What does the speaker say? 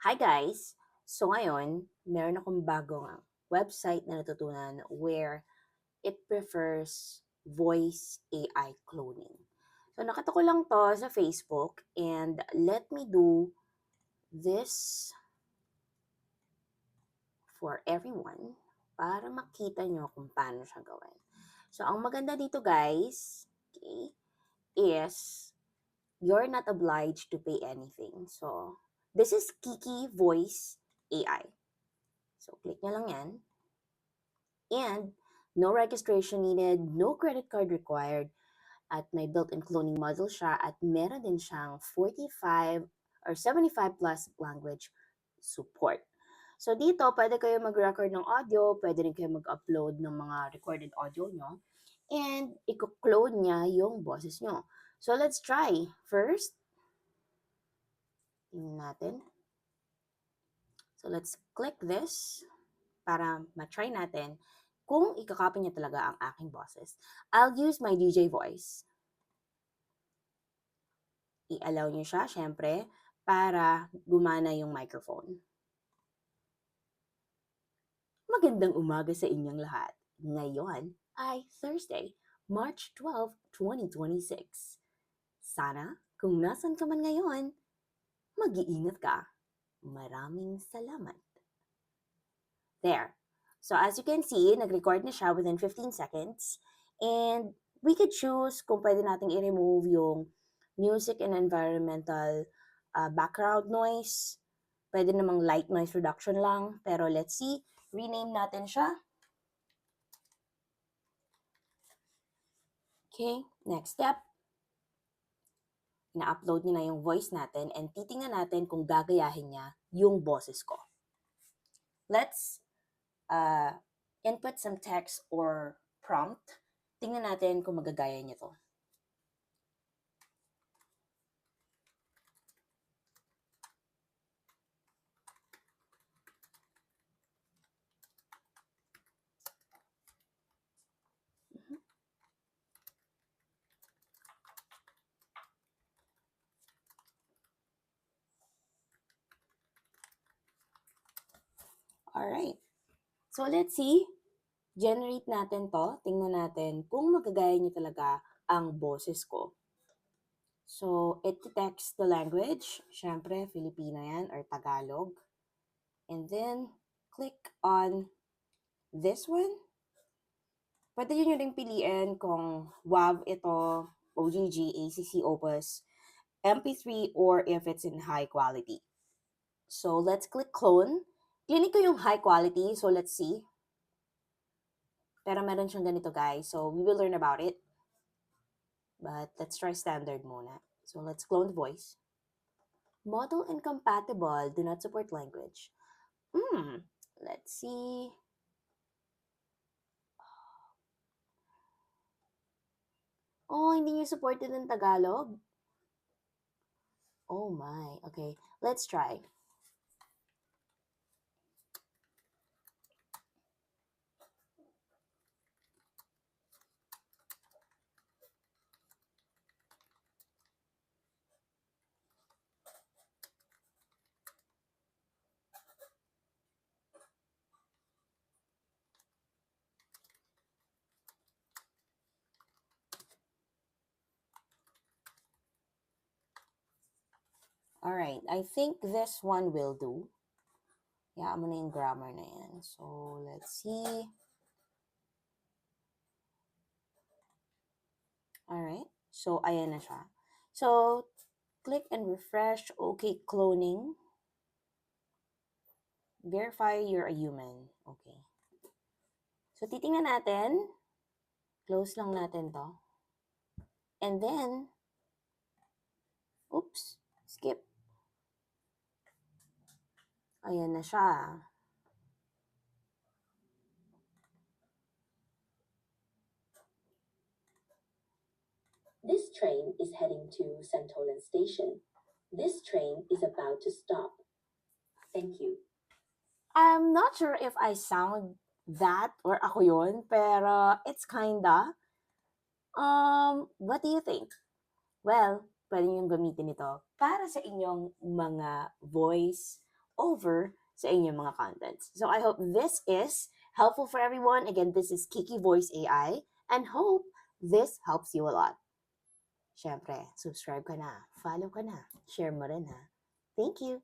Hi guys! So ngayon, meron akong bagong website na natutunan where it prefers voice AI cloning. So nakita ko lang to sa Facebook and let me do this for everyone para makita nyo kung paano siya gawin. So ang maganda dito guys, okay, is you're not obliged to pay anything. So this is Kiki Voice AI. So click nyo lang yan. And no registration needed, no credit card required, at may built-in cloning module siya at meron din siyang 45 or 75 plus language support. So dito, pwede kayo mag-record ng audio, pwede rin kayo mag-upload ng mga recorded audio nyo, and i-clone niya yung boses nyo. So let's try. First, tingnan natin. So let's click this para ma-try natin kung ikakopy niya talaga ang aking boses. I'll use my DJ voice. I-allow niyo siya, syempre, para gumana yung microphone. Magandang umaga sa inyong lahat. Ngayon ay Thursday, March 12, 2026. Sana, kung nasan ka man ngayon, mag-iingat ka. Maraming salamat. There. So as you can see, nag-record na siya within 15 seconds. And we could choose kung pwede nating i-remove yung music and environmental background noise. Pwede namang light noise reduction lang. Pero let's see, rename natin siya. Okay, next step. Na-upload niya na yung voice natin and titingnan natin kung gagayahin niya yung boses ko. Let's input some text or prompt. Tingnan natin kung magagaya niya to. Alright. So let's see. Generate natin to. Tingnan natin kung magagaya niya talaga ang boses ko. So, it detects the language. Siyempre, Filipino yan or Tagalog. And then, click on this one. Pwede nyo rin piliin kung WAV ito, OGG, ACC, Opus, MP3, or if it's in high quality. So, let's click clone. Clinic ko yung high quality, so let's see. Pero meron siyang ganito guys, so we will learn about it. But let's try standard muna. So, let's clone the voice. Model incompatible, do not support language. Let's see. Oh, hindi niyo supported ng Tagalog? Oh my. Okay, let's try. Alright, I think this one will do. Yeah, mo na yung grammar na yan. So, let's see. Alright, so ayan na siya. So, click and refresh. Okay, cloning. Verify you're a human. Okay. So, titingnan natin. Close lang natin to. And then, oops, skip. Ayan na siya. This train is heading to Santolan Station. This train is about to stop. Thank you. I'm not sure if I sound that or ako yun, pero it's kinda. What do you think? Well, pwede niyong gamitin ito para sa inyong mga voice over sa inyong mga contents. So I hope this is helpful for everyone. Again, this is Kiki Voice AI and hope this helps you a lot. Syempre, subscribe ka na, follow ka na, share mo rin ha. Thank you!